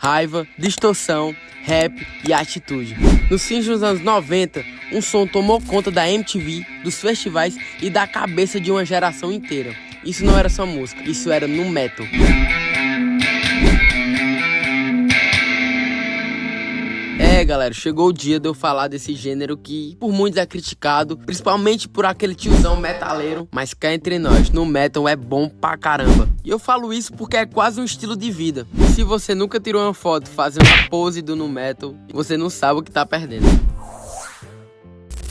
raiva, distorção, rap e atitude. Nos fins dos anos 90, um som tomou conta da MTV, dos festivais e da cabeça de uma geração inteira. Isso não era só música, isso era nu metal. Galera, chegou o dia de eu falar desse gênero que por muitos é criticado, principalmente por aquele tiozão metaleiro, mas cá entre nós, nu metal é bom pra caramba. E eu falo isso porque é quase um estilo de vida. E se você nunca tirou uma foto fazendo a pose do nu metal, você não sabe o que tá perdendo.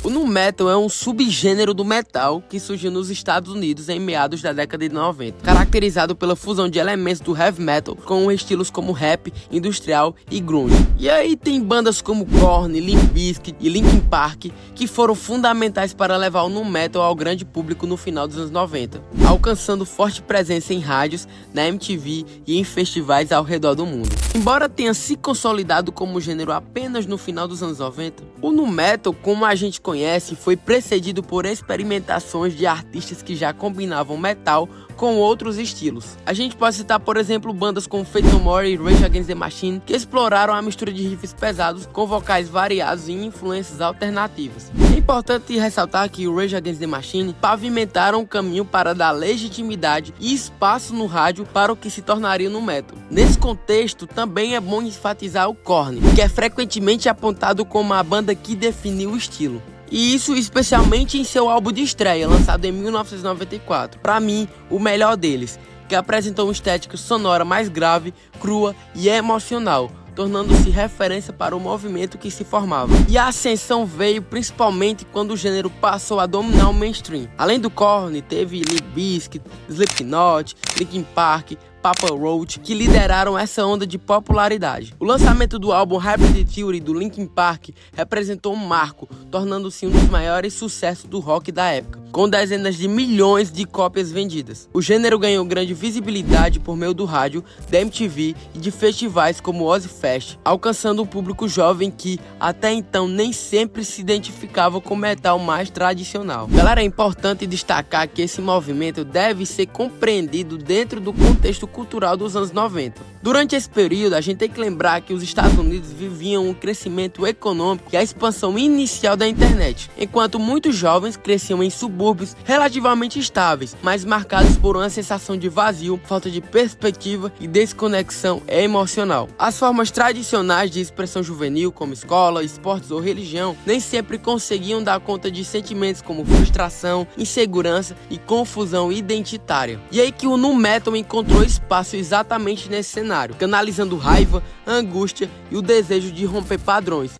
O nu metal é um subgênero do metal que surgiu nos Estados Unidos em meados da década de 90, caracterizado pela fusão de elementos do heavy metal com estilos como rap, industrial e grunge. E aí tem bandas como Korn, Limp Bizkit e Linkin Park que foram fundamentais para levar o nu metal ao grande público no final dos anos 90, alcançando forte presença em rádios, na MTV e em festivais ao redor do mundo. Embora tenha se consolidado como gênero apenas no final dos anos 90, o nu metal, como a gente conhece, foi precedido por experimentações de artistas que já combinavam metal com outros estilos. A gente pode citar, por exemplo, bandas como Faith No More e Rage Against the Machine, que exploraram a mistura de riffs pesados com vocais variados e influências alternativas. É importante ressaltar que o Rage Against the Machine pavimentaram o caminho para dar legitimidade e espaço no rádio para o que se tornaria no metal. Nesse contexto, também é bom enfatizar o Korn, que é frequentemente apontado como a banda que definiu o estilo. E isso especialmente em seu álbum de estreia, lançado em 1994. Para mim, o melhor deles, que apresentou uma estética sonora mais grave, crua e emocional, tornando-se referência para o movimento que se formava. E a ascensão veio principalmente quando o gênero passou a dominar o mainstream. Além do Korn, teve Limp Bizkit, Slipknot, Linkin Park, Papa Roach, que lideraram essa onda de popularidade. O lançamento do álbum Hybrid Theory do Linkin Park representou um marco, tornando-se um dos maiores sucessos do rock da época, com dezenas de milhões de cópias vendidas. O gênero ganhou grande visibilidade por meio do rádio, da MTV e de festivais como o Ozzfest, alcançando um público jovem que, até então, nem sempre se identificava com o metal mais tradicional. Galera, é importante destacar que esse movimento deve ser compreendido dentro do contexto cultural dos anos 90. Durante esse período, a gente tem que lembrar que os Estados Unidos viviam um crescimento econômico e a expansão inicial da internet, enquanto muitos jovens cresciam em subúrbios relativamente estáveis, mas marcados por uma sensação de vazio, falta de perspectiva e desconexão emocional. As formas tradicionais de expressão juvenil, como escola, esportes ou religião, nem sempre conseguiam dar conta de sentimentos como frustração, insegurança e confusão identitária. E aí que o nu metal encontrou espaço exatamente nesse cenário, canalizando raiva, angústia e o desejo de romper padrões.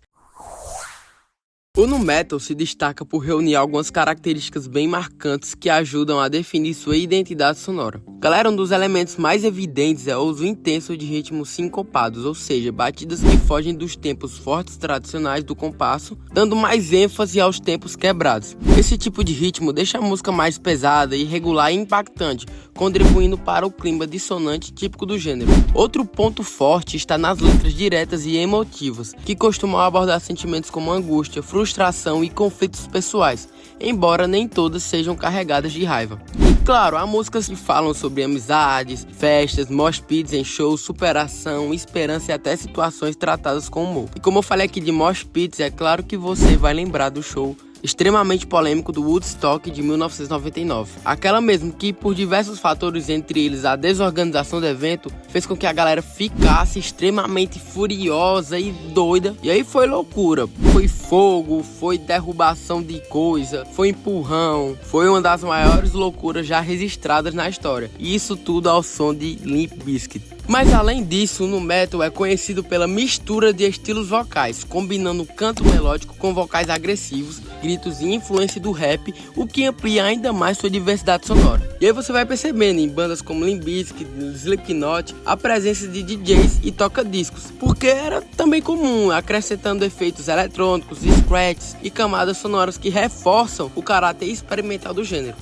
O nu metal se destaca por reunir algumas características bem marcantes que ajudam a definir sua identidade sonora. Galera, um dos elementos mais evidentes é o uso intenso de ritmos sincopados, ou seja, batidas que fogem dos tempos fortes tradicionais do compasso, dando mais ênfase aos tempos quebrados. Esse tipo de ritmo deixa a música mais pesada, irregular e impactante, contribuindo para o clima dissonante típico do gênero. Outro ponto forte está nas letras diretas e emotivas, que costumam abordar sentimentos como angústia, frustração e conflitos pessoais, embora nem todas sejam carregadas de raiva. E claro, há músicas que falam sobre amizades, festas, mosh pits em shows, superação, esperança e até situações tratadas com humor. E como eu falei aqui de mosh pits, é claro que você vai lembrar do show extremamente polêmico do Woodstock de 1999. Aquela mesmo que, por diversos fatores, entre eles a desorganização do evento, fez com que a galera ficasse extremamente furiosa e doida. E aí foi loucura, foi fogo, foi derrubação de coisa, foi empurrão, foi uma das maiores loucuras já registradas na história. E isso tudo ao som de Limp Bizkit. Mas além disso, o nu metal é conhecido pela mistura de estilos vocais, combinando canto melódico com vocais agressivos, gritos e influência do rap, o que amplia ainda mais sua diversidade sonora. E aí você vai percebendo em bandas como Limp Bizkit, Slipknot, a presença de DJs e toca-discos, porque era também comum, acrescentando efeitos eletrônicos, scratches e camadas sonoras que reforçam o caráter experimental do gênero.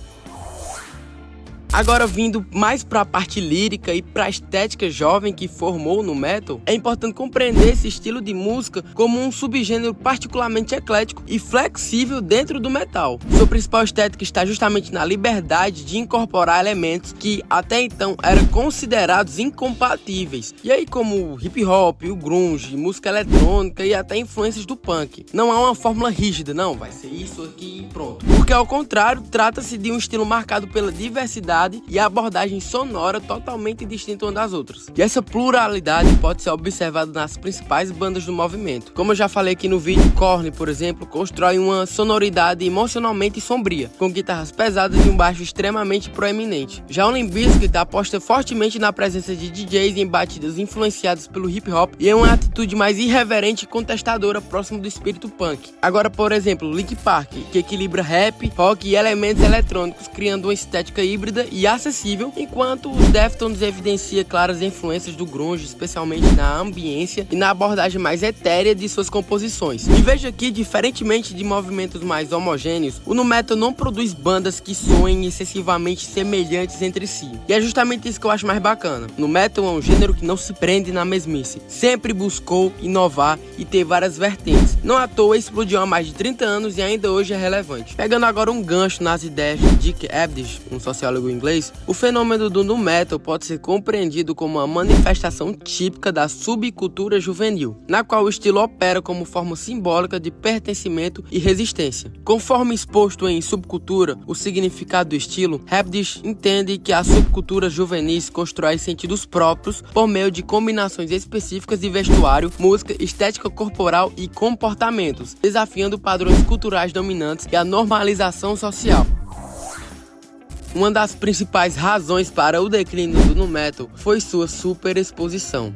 Agora, vindo mais pra parte lírica e pra estética jovem que formou no metal, é importante compreender esse estilo de música como um subgênero particularmente eclético e flexível dentro do metal. Sua principal estética está justamente na liberdade de incorporar elementos que até então eram considerados incompatíveis. E aí, como o hip hop, o grunge, música eletrônica e até influências do punk. Não há uma fórmula rígida, não, vai ser isso aqui e pronto. Porque ao contrário, trata-se de um estilo marcado pela diversidade e abordagem sonora totalmente distinta uma das outras. E essa pluralidade pode ser observada nas principais bandas do movimento. Como eu já falei aqui no vídeo, Korn, por exemplo, constrói uma sonoridade emocionalmente sombria, com guitarras pesadas e um baixo extremamente proeminente. Já o Limp Bizkit aposta fortemente na presença de DJs em batidas influenciadas pelo hip hop e é uma atitude mais irreverente e contestadora próximo do espírito punk. Agora, por exemplo, Linkin Park, que equilibra rap, rock e elementos eletrônicos, criando uma estética híbrida e acessível, enquanto os Deftones evidencia claras influências do grunge, especialmente na ambiência e na abordagem mais etérea de suas composições. E veja que, diferentemente de movimentos mais homogêneos, o nu metal não produz bandas que soem excessivamente semelhantes entre si. E é justamente isso que eu acho mais bacana. No metal é um gênero que não se prende na mesmice, sempre buscou inovar e ter várias vertentes. Não à toa explodiu há mais de 30 anos e ainda hoje é relevante. Pegando agora um gancho nas ideias de Dick Ebdish, um sociólogo inglês, o fenômeno do nu metal pode ser compreendido como uma manifestação típica da subcultura juvenil, na qual o estilo opera como forma simbólica de pertencimento e resistência. Conforme exposto em Subcultura, o significado do estilo, Ebdish entende que a subcultura juvenis constrói sentidos próprios por meio de combinações específicas de vestuário, música, estética corporal e comportamentos, desafiando padrões culturais dominantes e a normalização social. Uma das principais razões para o declínio do nu metal foi sua superexposição.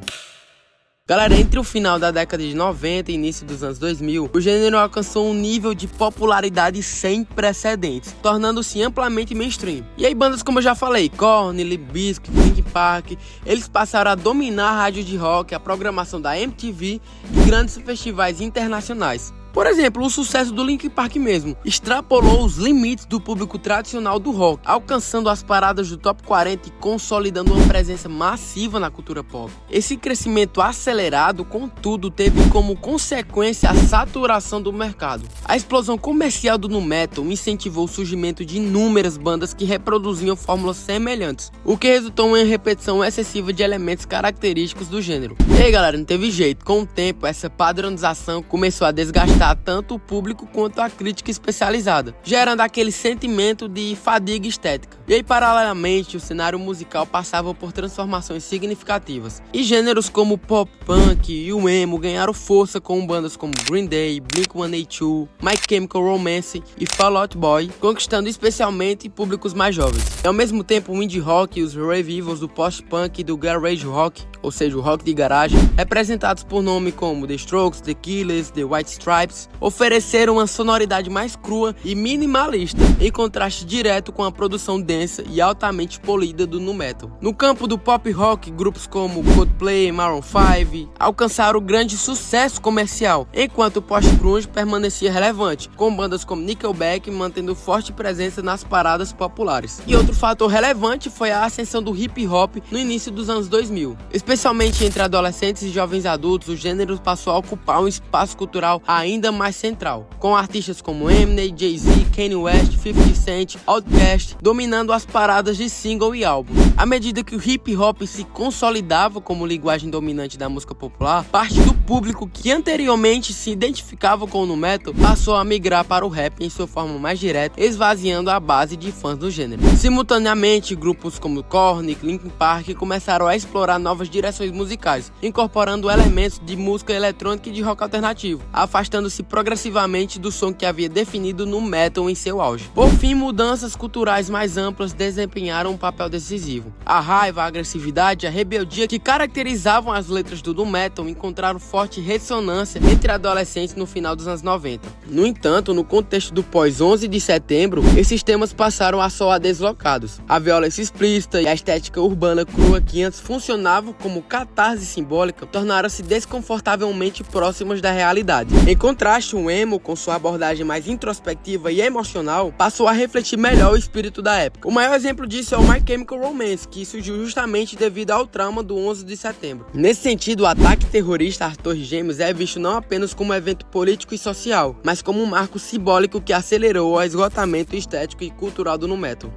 Galera, entre o final da década de 90 e início dos anos 2000, o gênero alcançou um nível de popularidade sem precedentes, tornando-se amplamente mainstream. E aí bandas como eu já falei, Korn, Limp Bizkit, Linkin Park, eles passaram a dominar a rádio de rock, a programação da MTV e grandes festivais internacionais. Por exemplo, o sucesso do Linkin Park mesmo extrapolou os limites do público tradicional do rock, alcançando as paradas do Top 40 e consolidando uma presença massiva na cultura pop. Esse crescimento acelerado, contudo, teve como consequência a saturação do mercado. A explosão comercial do nu metal incentivou o surgimento de inúmeras bandas que reproduziam fórmulas semelhantes, o que resultou em uma repetição excessiva de elementos característicos do gênero. E aí galera, não teve jeito, com o tempo essa padronização começou a desgastar tanto o público quanto a crítica especializada, gerando aquele sentimento de fadiga estética. E aí, paralelamente, o cenário musical passava por transformações significativas, e gêneros como o pop punk e o emo ganharam força com bandas como Green Day, Blink-182, My Chemical Romance e Fall Out Boy, conquistando especialmente públicos mais jovens. E ao mesmo tempo, o indie rock e os revivals do post-punk e do garage rock, ou seja, o rock de garagem, representados por nomes como The Strokes, The Killers, The White Stripes, ofereceram uma sonoridade mais crua e minimalista, em contraste direto com a produção densa e altamente polida do nu metal. No campo do pop rock, grupos como Coldplay e Maroon 5 alcançaram grande sucesso comercial, enquanto o post-grunge permanecia relevante, com bandas como Nickelback mantendo forte presença nas paradas populares. E outro fator relevante foi a ascensão do hip hop no início dos anos 2000. Especialmente entre adolescentes e jovens adultos, o gênero passou a ocupar um espaço cultural ainda mais central, com artistas como Eminem, Jay-Z, Kanye West, 50 Cent, Outkast dominando as paradas de single e álbum. À medida que o hip hop se consolidava como linguagem dominante da música popular, parte do público que anteriormente se identificava com o nu metal passou a migrar para o rap em sua forma mais direta, esvaziando a base de fãs do gênero. Simultaneamente, grupos como Korn e Linkin Park começaram a explorar novas direções musicais, incorporando elementos de música eletrônica e de rock alternativo, afastando-se progressivamente do som que havia definido no metal em seu auge. Por fim, mudanças culturais mais amplas desempenharam um papel decisivo. A raiva, a agressividade e a rebeldia que caracterizavam as letras do nu metal encontraram forte ressonância entre adolescentes no final dos anos 90. No entanto, no contexto do pós-11 de setembro, esses temas passaram a soar deslocados. A violência explícita e a estética urbana crua que antes funcionavam como catarse simbólica tornaram-se desconfortavelmente próximas da realidade. Em contraste, o emo, com sua abordagem mais introspectiva e emocional, passou a refletir melhor o espírito da época. O maior exemplo disso é o My Chemical Romance, que surgiu justamente devido ao trauma do 11 de setembro. Nesse sentido, o ataque terrorista às Torres Gêmeas é visto não apenas como um evento político e social, mas como um marco simbólico que acelerou o esgotamento estético e cultural do nu metal.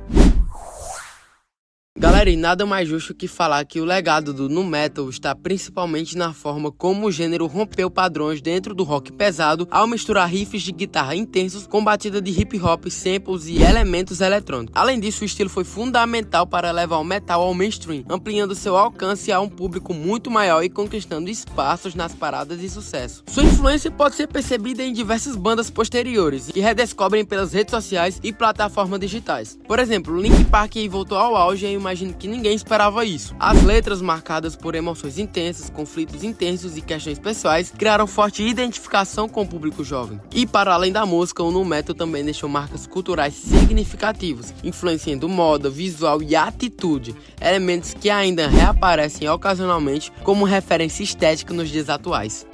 Galera, e nada mais justo que falar que o legado do nu metal está principalmente na forma como o gênero rompeu padrões dentro do rock pesado ao misturar riffs de guitarra intensos com batida de hip hop, samples e elementos eletrônicos. Além disso, o estilo foi fundamental para levar o metal ao mainstream, ampliando seu alcance a um público muito maior e conquistando espaços nas paradas de sucesso. Sua influência pode ser percebida em diversas bandas posteriores que redescobrem pelas redes sociais e plataformas digitais. Por exemplo, Linkin Park voltou ao auge em imagino que ninguém esperava isso. As letras, marcadas por emoções intensas, conflitos intensos e questões pessoais, criaram forte identificação com o público jovem. E para além da música, o nu metal também deixou marcas culturais significativas, influenciando moda, visual e atitude, elementos que ainda reaparecem ocasionalmente como referência estética nos dias atuais.